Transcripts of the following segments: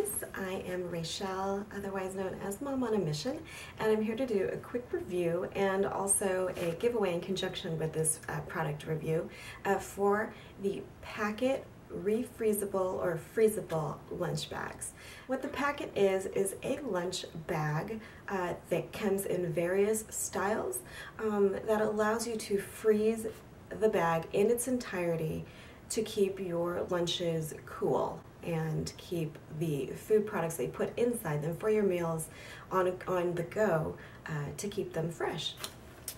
guys, I am Rachel, otherwise known as Mom on a Mission, and I'm here to do a quick review and also a giveaway in conjunction with this product review for the PACKiT refreezable or freezable lunch bags. What the PACKiT is a lunch bag that comes in various styles that allows you to freeze the bag in its entirety to keep your lunches cool and keep the food products that you put inside them for your meals on the go to keep them fresh.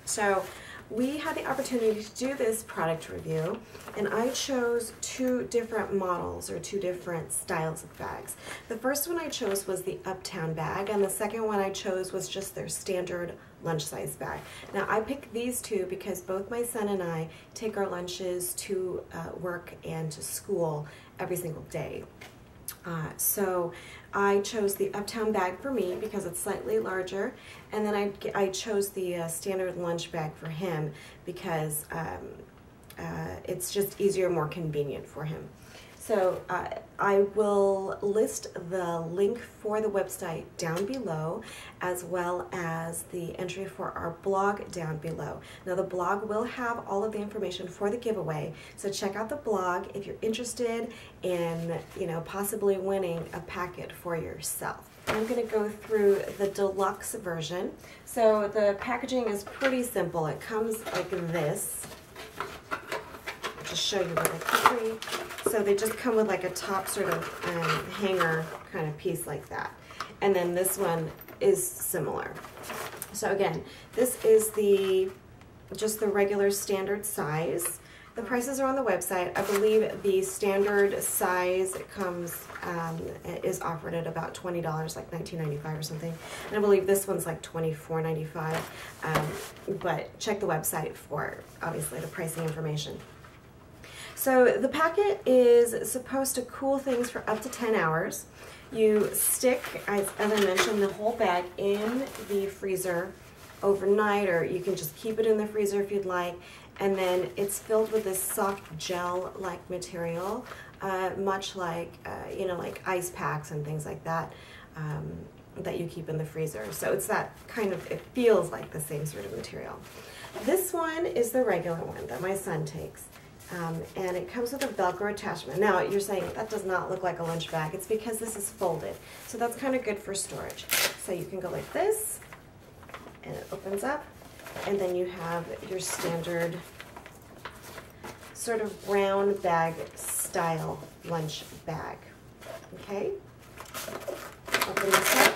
So we had the opportunity to do this product review, and I chose two different models or two different styles of bags. The first one I chose was the Uptown bag, and the second one I chose was just their standard lunch size bag. Now I picked these two because both my son and I take our lunches to work and to school every single day. So I chose the Uptown bag for me because it's slightly larger, and then I chose the standard lunch bag for him because it's just easier, more convenient for him. So I will list the link for the website down below, as well as the entry for our blog down below. Now the blog will have all of the information for the giveaway, so check out the blog if you're interested in, possibly winning a PACKiT for yourself. I'm going to go through the deluxe version. So the packaging is pretty simple. It comes like this. I'll just show you really quickly. So they just come with like a top sort of hanger kind of piece like that. And then this one is similar. So again, this is just the regular standard size. The prices are on the website. I believe the standard size is offered at about $20, like $19.95 or something. And I believe this one's like $24.95. But check the website for, obviously, the pricing information. So the PACKiT is supposed to cool things for up to 10 hours. You stick, as I mentioned, the whole bag in the freezer overnight, or you can just keep it in the freezer if you'd like. And then it's filled with this soft gel-like material, much like, like ice packs and things like that, that you keep in the freezer. So it's that kind of, it feels like the same sort of material. This one is the regular one that my son takes. And it comes with a Velcro attachment. Now you're saying that does not look like a lunch bag. It's because this is folded. So that's kind of good for storage. So you can go like this, and it opens up, and then you have your standard sort of brown bag style lunch bag. Okay? Open this up,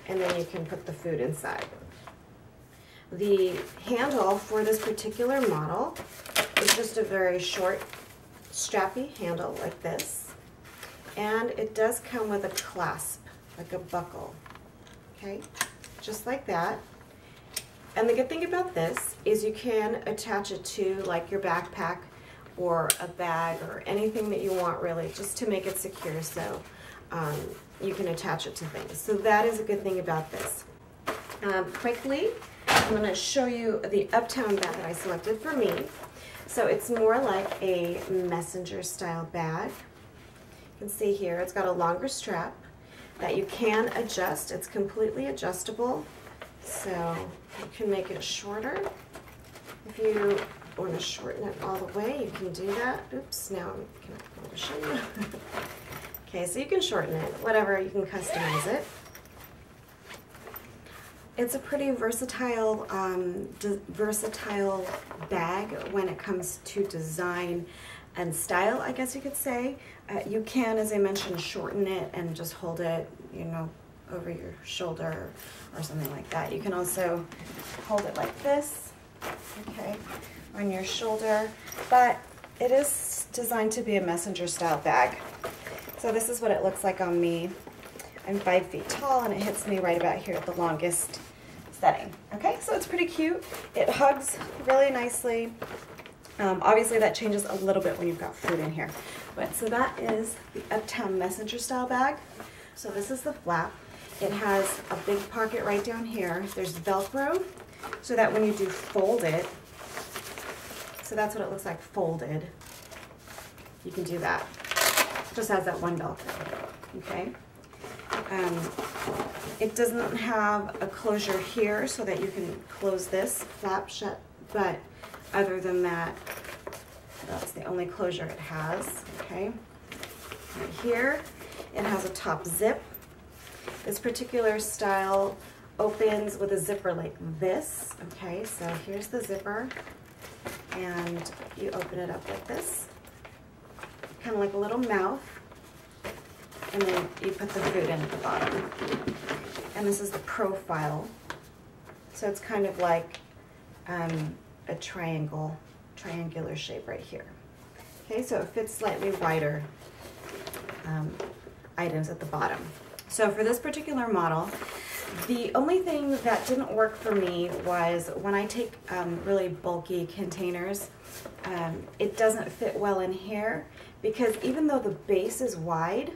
and then you can put the food inside. The handle for this particular model is just a very short, strappy handle like this. And it does come with a clasp, like a buckle. Okay? Just like that. And the good thing about this is you can attach it to like your backpack or a bag or anything that you want, really, just to make it secure, so you can attach it to things. So that is a good thing about this. Quickly, I'm going to show you the Uptown bag that I selected for me. So it's more like a messenger style bag. You can see here it's got a longer strap that you can adjust. It's completely adjustable, so you can make it shorter. If you want to shorten it all the way, you can do that. Oops, now I'm going to show you. Okay, so you can shorten it, whatever, you can customize it. It's a pretty versatile, versatile bag when it comes to design and style, I guess you could say. You can, as I mentioned, shorten it and just hold it, over your shoulder or something like that. You can also hold it like this, okay, on your shoulder. But it is designed to be a messenger style bag. So this is what it looks like on me. I'm 5 feet tall, and it hits me right about here at the longest setting. Okay, so it's pretty cute. It hugs really nicely. Obviously that changes a little bit when you've got food in here. But so that is the Uptown messenger style bag. So this is the flap. It has a big pocket right down here. There's Velcro so that when you do fold it, so that's what it looks like folded. You can do that. just has that one Velcro, okay? It doesn't have a closure here so that you can close this flap shut, but other than that, that's the only closure it has, okay? Right here, it has a top zip. This particular style opens with a zipper like this, okay? So here's the zipper, and you open it up like this, kind of like a little mouth, and then you put the food in at the bottom. And this is the profile. So it's kind of like a triangular shape right here. Okay, so it fits slightly wider items at the bottom. So for this particular model, the only thing that didn't work for me was when I take really bulky containers, it doesn't fit well in here because even though the base is wide,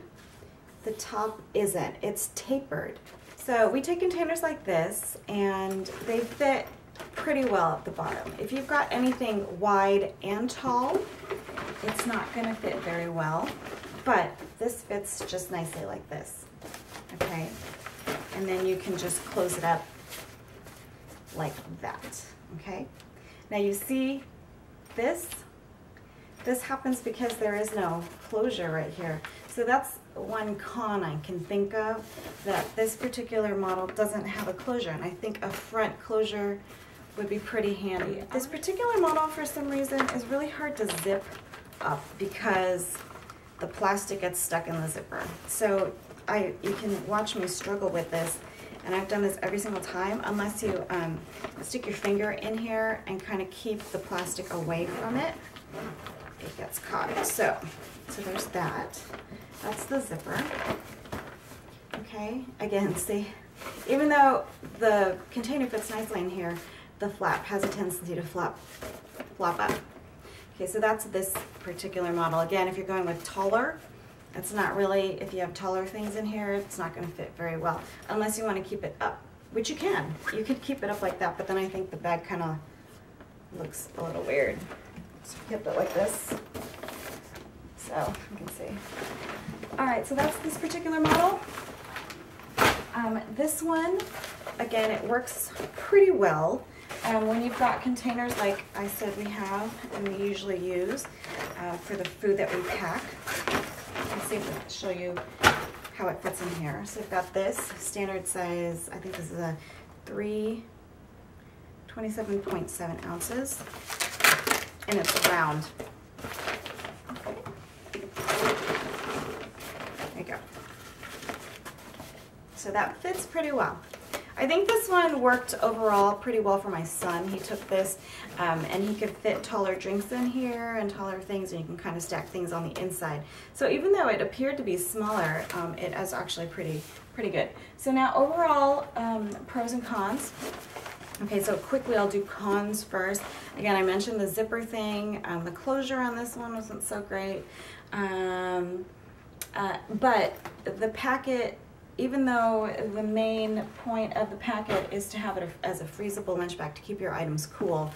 the top isn't. It's tapered. So we take containers like this and they fit pretty well at the bottom. If you've got anything wide and tall, it's not going to fit very well, but this fits just nicely like this, okay? And then you can just close it up like that, okay? Now you see this happens because there is no closure right here. So that's one con I can think of, that this particular model doesn't have a closure, and I think a front closure would be pretty handy. This particular model, for some reason, is really hard to zip up because the plastic gets stuck in the zipper. So you can watch me struggle with this, and I've done this every single time, unless you stick your finger in here and kind of keep the plastic away from it, it gets caught. So there's that. That's the zipper. Okay, again, see, even though the container fits nicely in here, the flap has a tendency to flop up. Okay, so that's this particular model. Again, if you're going with taller, it's not really, if you have taller things in here, it's not going to fit very well, unless you want to keep it up, which you can. You could keep it up like that, but then I think the bag kind of looks a little weird. So keep it like this, so you can see. All right, so that's this particular model. This one, again, it works pretty well when you've got containers like I said we have and we usually use for the food that we pack. Let's see if I can show you how it fits in here. So we've got this standard size, I think this is a 27.7 ounces, and it's round. So that fits pretty well. I think this one worked overall pretty well for my son. He took this and he could fit taller drinks in here and taller things, and you can kind of stack things on the inside. So even though it appeared to be smaller, it is actually pretty good. So now overall, pros and cons. Okay, so quickly I'll do cons first. Again, I mentioned the zipper thing. The closure on this one wasn't so great. But the PACKiT, even though the main point of the PACKiT is to have it as a freezable lunch bag to keep your items cool,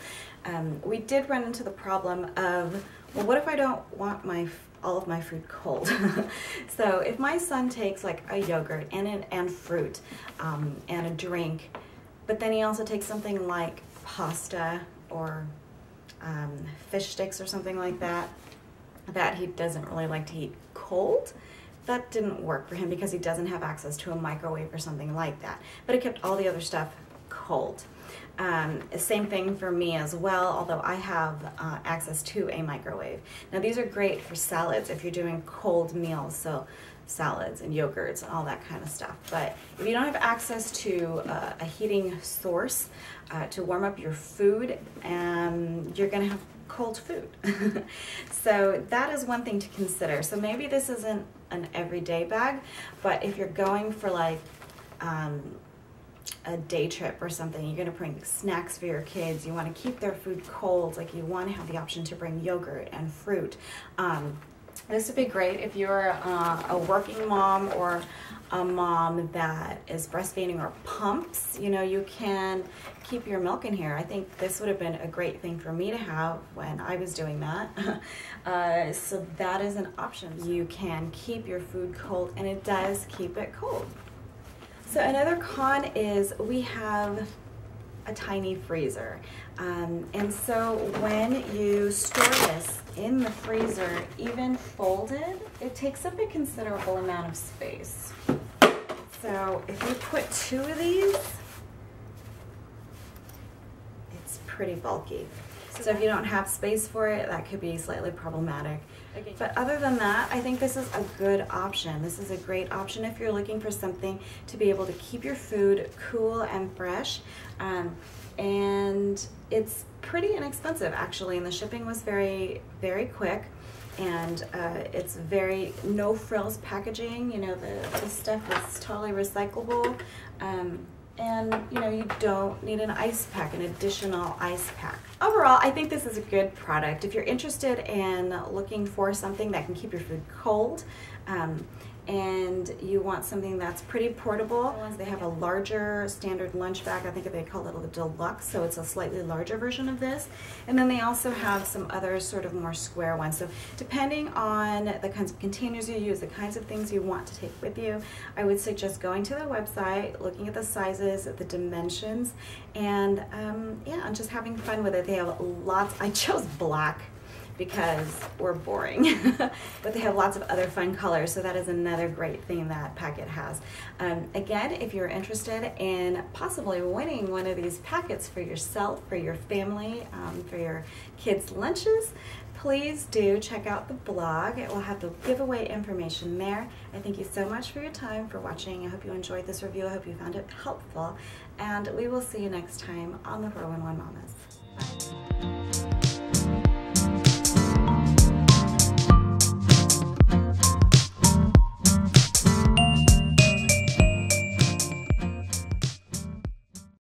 we did run into the problem of, well, what if I don't want all of my food cold? So if my son takes like a yogurt and fruit and a drink, but then he also takes something like pasta or fish sticks or something like that, that he doesn't really like to eat cold, that didn't work for him because he doesn't have access to a microwave or something like that. But it kept all the other stuff cold. Same thing for me as well, although I have access to a microwave. Now these are great for salads if you're doing cold meals, so salads and yogurts and all that kind of stuff. But if you don't have access to a heating source to warm up your food, you're gonna have cold food. So that is one thing to consider. So maybe this isn't an everyday bag, but if you're going for like a day trip or something, you're going to bring snacks for your kids, you want to keep their food cold, like you want to have the option to bring yogurt and fruit. This would be great if you're a working mom or a mom that is breastfeeding or pumps, you know, you can keep your milk in here. I think this would have been a great thing for me to have when I was doing that. So that is an option. You can keep your food cold, and it does keep it cold. So another con is we have a tiny freezer. And so when you store this in the freezer, even folded, it takes up a considerable amount of space. So if you put 2 of these, it's pretty bulky. So if you don't have space for it, that could be slightly problematic. But other than that, I think this is a good option. This is a great option if you're looking for something to be able to keep your food cool and fresh. And it's pretty inexpensive actually, and the shipping was very, very quick. And it's very no frills packaging. You know, the stuff is totally recyclable. And you know, you don't need an ice pack, an additional ice pack. Overall, I think this is a good product. If you're interested in looking for something that can keep your food cold, and you want something that's pretty portable, they have a larger standard lunch bag. I think they call it a deluxe, so it's a slightly larger version of this. And then they also have some other sort of more square ones. So depending on the kinds of containers you use, the kinds of things you want to take with you, I would suggest going to their website, looking at the sizes, the dimensions, and yeah, and just having fun with it. They have lots. I chose black because we're boring, but they have lots of other fun colors, so that is another great thing that PACKiT has. Again, if you're interested in possibly winning one of these packets for yourself, for your family, for your kids' lunches, please do check out the blog. It will have the giveaway information there. I thank you so much for your time, for watching. I hope you enjoyed this review. I hope you found it helpful, and we will see you next time on the 411 Mamas. Bye.